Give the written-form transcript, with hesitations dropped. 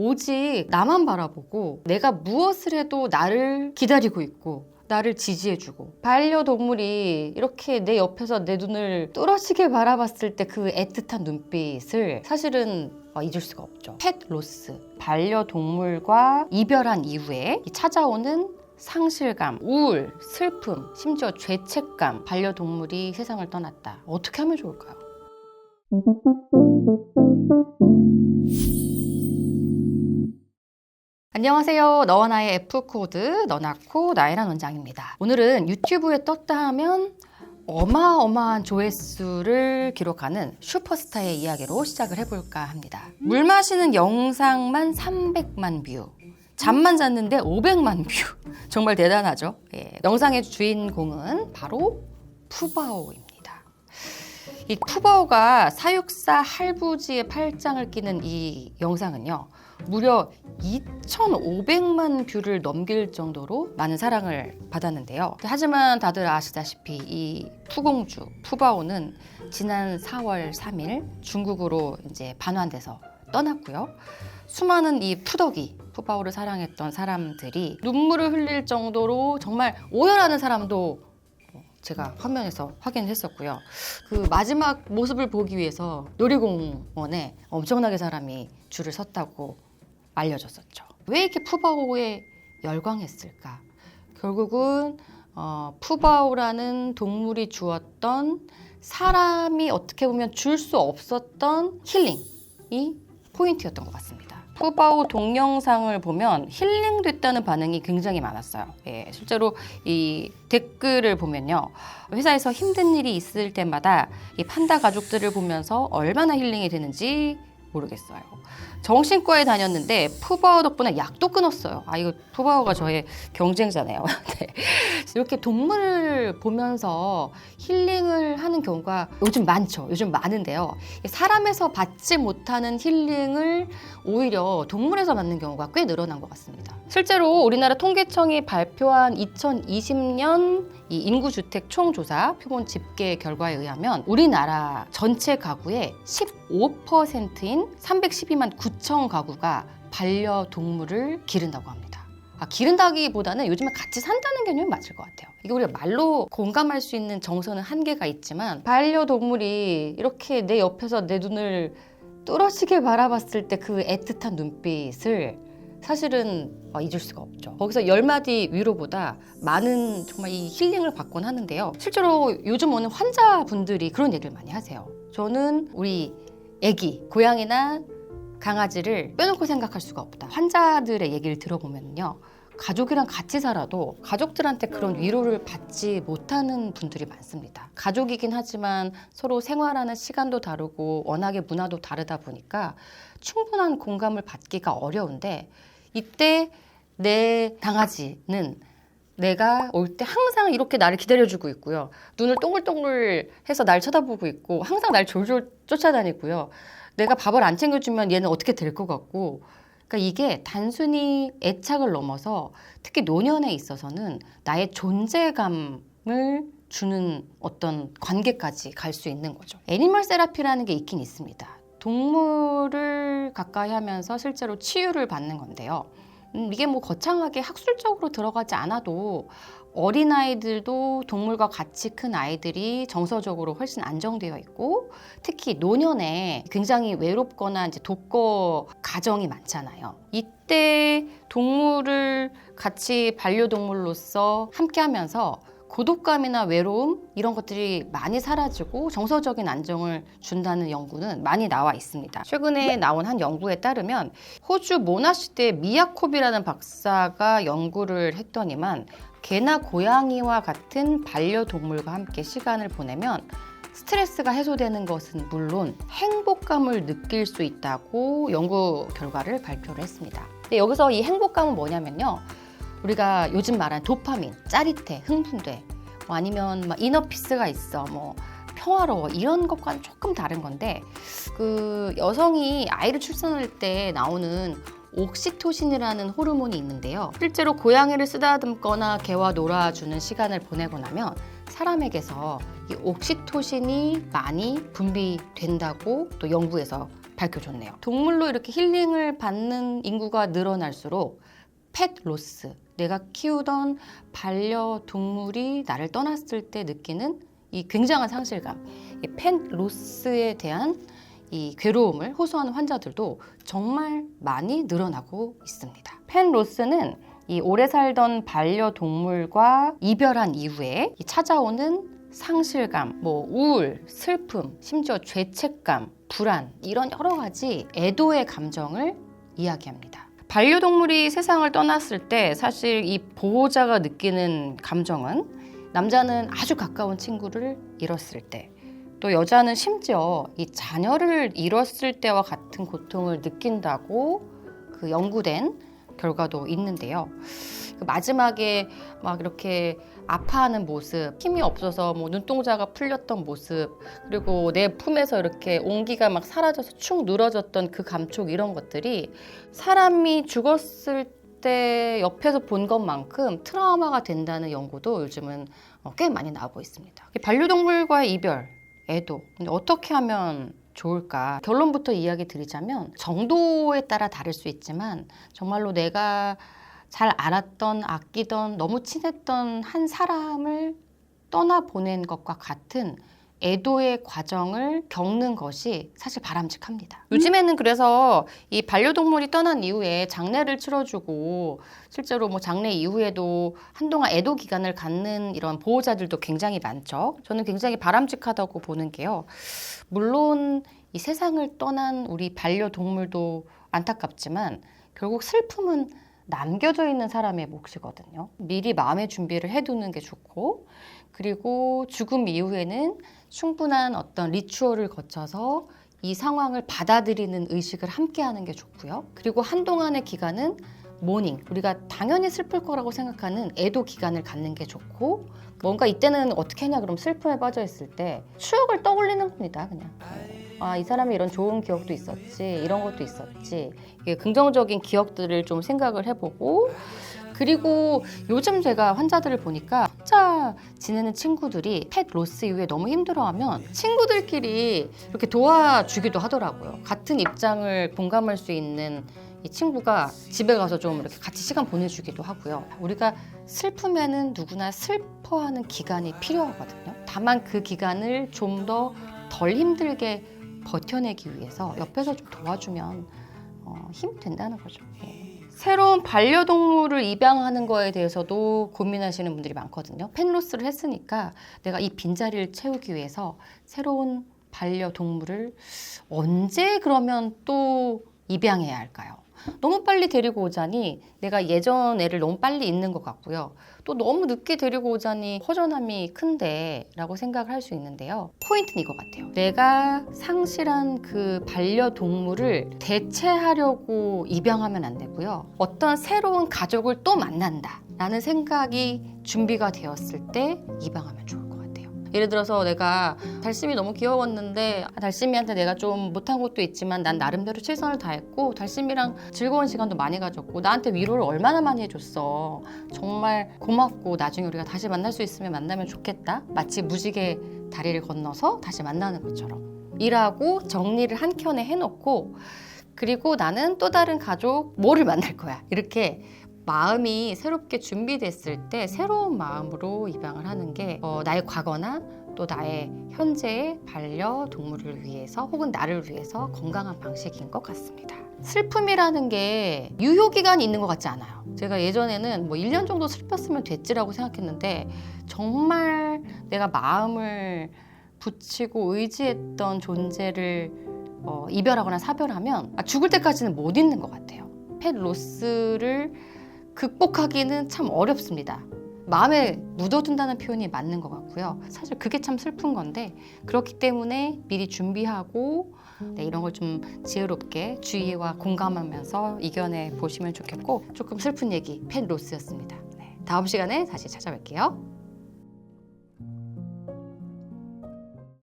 오직 나만 바라보고 내가 무엇을 해도 나를 기다리고 있고 나를 지지해주고, 반려동물이 이렇게 내 옆에서 내 눈을 뚫어지게 바라봤을 때 그 애틋한 눈빛을 사실은 잊을 수가 없죠. 펫 로스, 반려동물과 이별한 이후에 찾아오는 상실감, 우울, 슬픔, 심지어 죄책감. 반려동물이 세상을 떠났다. 어떻게 하면 좋을까요? 안녕하세요. 너와 나의 F코드, 너나코 나혜란 원장입니다. 오늘은 유튜브에 떴다 하면 어마어마한 조회수를 기록하는 슈퍼스타의 이야기로 시작을 해볼까 합니다. 물 마시는 영상만 300만 뷰, 잠만 잤는데 500만 뷰. 정말 대단하죠? 예. 영상의 주인공은 바로 푸바오입니다. 이 푸바오가 사육사 할부지의 팔짱을 끼는 이 영상은요, 무려 2,500만 뷰를 넘길 정도로 많은 사랑을 받았는데요. 하지만 다들 아시다시피 이 푸공주, 푸바오는 지난 4월 3일 중국으로 이제 반환돼서 떠났고요. 수많은 이 푸덕이, 푸바오를 사랑했던 사람들이 눈물을 흘릴 정도로 정말 오열하는 사람도 제가 화면에서 확인했었고요. 그 마지막 모습을 보기 위해서 놀이공원에 엄청나게 사람이 줄을 섰다고 알려졌었죠. 왜 이렇게 푸바오에 열광했을까? 결국은 푸바오라는 동물이 주었던, 사람이 어떻게 보면 줄 수 없었던 힐링이 포인트였던 것 같습니다. 푸바오 동영상을 보면 힐링됐다는 반응이 굉장히 많았어요. 예, 실제로 이 댓글을 보면요, 회사에서 힘든 일이 있을 때마다 이 판다 가족들을 보면서 얼마나 힐링이 되는지 모르겠어요. 정신과에 다녔는데 푸바오 덕분에 약도 끊었어요. 이거 푸바오가 저의 경쟁자네요. 네. 이렇게 동물을 보면서 힐링을 하는 경우가 요즘 많죠. 요즘 많은데요. 사람에서 받지 못하는 힐링을 오히려 동물에서 받는 경우가 꽤 늘어난 것 같습니다. 실제로 우리나라 통계청이 발표한 2020년 이 인구주택 총조사 표본 집계 결과에 의하면 우리나라 전체 가구의 15%인 312만 9천 가구가 반려동물을 기른다고 합니다. 기른다기보다는 요즘에 같이 산다는 개념이 맞을 것 같아요. 이게 우리가 말로 공감할 수 있는 정서는 한계가 있지만, 반려동물이 이렇게 내 옆에서 내 눈을 뚫어지게 바라봤을 때 그 애틋한 눈빛을 사실은 잊을 수가 없죠. 거기서 10마디 위로보다 많은 정말 이 힐링을 받곤 하는데요. 실제로 요즘 오는 환자분들이 그런 얘기를 많이 하세요. 저는 우리 애기, 고양이나 강아지를 빼놓고 생각할 수가 없다. 환자들의 얘기를 들어보면요, 가족이랑 같이 살아도 가족들한테 그런 위로를 받지 못하는 분들이 많습니다. 가족이긴 하지만 서로 생활하는 시간도 다르고 워낙에 문화도 다르다 보니까 충분한 공감을 받기가 어려운데, 이때 내 강아지는 내가 올 때 항상 이렇게 나를 기다려주고 있고요. 눈을 동글동글 해서 날 쳐다보고 있고 항상 날 졸졸 쫓아다니고요. 내가 밥을 안 챙겨주면 얘는 어떻게 될 것 같고, 그러니까 이게 단순히 애착을 넘어서 특히 노년에 있어서는 나의 존재감을 주는 어떤 관계까지 갈 수 있는 거죠. 애니멀 세라피라는 게 있긴 있습니다. 동물을 가까이 하면서 실제로 치유를 받는 건데요. 이게 뭐 거창하게 학술적으로 들어가지 않아도 어린아이들도 동물과 같이 큰 아이들이 정서적으로 훨씬 안정되어 있고, 특히 노년에 굉장히 외롭거나 이제 독거 가정이 많잖아요. 이때 동물을 같이 반려동물로서 함께 하면서 고독감이나 외로움 이런 것들이 많이 사라지고 정서적인 안정을 준다는 연구는 많이 나와 있습니다. 최근에 나온 한 연구에 따르면 호주 모나시대 미야콥이라는 박사가 연구를 했더니만, 개나 고양이와 같은 반려동물과 함께 시간을 보내면 스트레스가 해소되는 것은 물론 행복감을 느낄 수 있다고 연구 결과를 발표를 했습니다. 근데 여기서 이 행복감은 뭐냐면요, 우리가 요즘 말하는 도파민, 짜릿해, 흥분돼, 아니면 막 이너피스가 있어, 뭐 평화로워, 이런 것과는 조금 다른 건데, 그 여성이 아이를 출산할 때 나오는 옥시토신이라는 호르몬이 있는데요. 실제로 고양이를 쓰다듬거나 개와 놀아주는 시간을 보내고 나면 사람에게서 이 옥시토신이 많이 분비된다고 또 연구에서 밝혀줬네요. 동물로 이렇게 힐링을 받는 인구가 늘어날수록 펫 로스, 내가 키우던 반려동물이 나를 떠났을 때 느끼는 이 굉장한 상실감, 이 펫 로스에 대한 이 괴로움을 호소하는 환자들도 정말 많이 늘어나고 있습니다. 펫 로스는 이 오래 살던 반려동물과 이별한 이후에 찾아오는 상실감, 우울, 슬픔, 심지어 죄책감, 불안 이런 여러 가지 애도의 감정을 이야기합니다. 반려동물이 세상을 떠났을 때 사실 이 보호자가 느끼는 감정은 남자는 아주 가까운 친구를 잃었을 때, 또 여자는 심지어 이 자녀를 잃었을 때와 같은 고통을 느낀다고 그 연구된 결과도 있는데요. 마지막에 막 이렇게 아파하는 모습, 힘이 없어서 눈동자가 풀렸던 모습, 그리고 내 품에서 이렇게 온기가 막 사라져서 축 늘어졌던 그 감촉, 이런 것들이 사람이 죽었을 때 옆에서 본 것만큼 트라우마가 된다는 연구도 요즘은 꽤 많이 나오고 있습니다. 반려동물과의 이별, 애도, 근데 어떻게 하면 좋을까? 결론부터 이야기 드리자면 정도에 따라 다를 수 있지만 정말로 내가 잘 알았던, 아끼던, 너무 친했던 한 사람을 떠나보낸 것과 같은 애도의 과정을 겪는 것이 사실 바람직합니다. 요즘에는 그래서 이 반려동물이 떠난 이후에 장례를 치러주고 실제로 장례 이후에도 한동안 애도 기간을 갖는 이런 보호자들도 굉장히 많죠. 저는 굉장히 바람직하다고 보는 게요. 물론 이 세상을 떠난 우리 반려동물도 안타깝지만 결국 슬픔은 남겨져 있는 사람의 몫이거든요. 미리 마음의 준비를 해두는 게 좋고, 그리고 죽음 이후에는 충분한 어떤 리추얼을 거쳐서 이 상황을 받아들이는 의식을 함께 하는 게 좋고요. 그리고 한동안의 기간은 모닝, 우리가 당연히 슬플 거라고 생각하는 애도 기간을 갖는 게 좋고, 뭔가 이때는 어떻게 하냐 그럼 슬픔에 빠져 있을 때 추억을 떠올리는 겁니다. 그냥 이 사람이 이런 좋은 기억도 있었지, 이런 것도 있었지, 이게 긍정적인 기억들을 좀 생각을 해보고, 그리고 요즘 제가 환자들을 보니까 혼자 지내는 친구들이 펫 로스 이후에 너무 힘들어하면 친구들끼리 이렇게 도와주기도 하더라고요. 같은 입장을 공감할 수 있는 이 친구가 집에 가서 좀 이렇게 같이 시간 보내주기도 하고요. 우리가 슬프면은 누구나 슬퍼하는 기간이 필요하거든요. 다만 그 기간을 좀 더 덜 힘들게 버텨내기 위해서 옆에서 좀 도와주면 힘이 된다는 거죠. 새로운 반려동물을 입양하는 거에 대해서도 고민하시는 분들이 많거든요. 펫로스를 했으니까 내가 이 빈자리를 채우기 위해서 새로운 반려동물을 언제 그러면 또 입양해야 할까요? 너무 빨리 데리고 오자니 내가 예전 애를 너무 빨리 잊는 것 같고요. 또 너무 늦게 데리고 오자니 허전함이 큰데 라고 생각을 할 수 있는데요. 포인트는 이거 같아요. 내가 상실한 그 반려동물을 대체하려고 입양하면 안 되고요. 어떤 새로운 가족을 또 만난다 라는 생각이 준비가 되었을 때 입양하면 좋을 것 같아요. 예를 들어서 내가 달심이 너무 귀여웠는데 달심이한테 내가 좀 못한 것도 있지만 난 나름대로 최선을 다했고 달심이랑 즐거운 시간도 많이 가졌고 나한테 위로를 얼마나 많이 해줬어. 정말 고맙고 나중에 우리가 다시 만날 수 있으면 만나면 좋겠다. 마치 무지개 다리를 건너서 다시 만나는 것처럼 일하고 정리를 한켠에 해놓고, 그리고 나는 또 다른 가족 뭐를 만날 거야. 이렇게 마음이 새롭게 준비됐을 때 새로운 마음으로 입양을 하는 게 나의 과거나 또 나의 현재의 반려동물을 위해서 혹은 나를 위해서 건강한 방식인 것 같습니다. 슬픔이라는 게 유효기간이 있는 것 같지 않아요. 제가 예전에는 1년 정도 슬펐으면 됐지라고 생각했는데 정말 내가 마음을 붙이고 의지했던 존재를 이별하거나 사별하면 죽을 때까지는 못 잊는 것 같아요. 펫 로스를 극복하기는 참 어렵습니다. 마음에 묻어둔다는 표현이 맞는 것 같고요. 사실 그게 참 슬픈 건데 그렇기 때문에 미리 준비하고 이런 걸 좀 지혜롭게 주의와 공감하면서 이겨내 보시면 좋겠고, 조금 슬픈 얘기 펫 로스였습니다. 다음 시간에 다시 찾아뵐게요.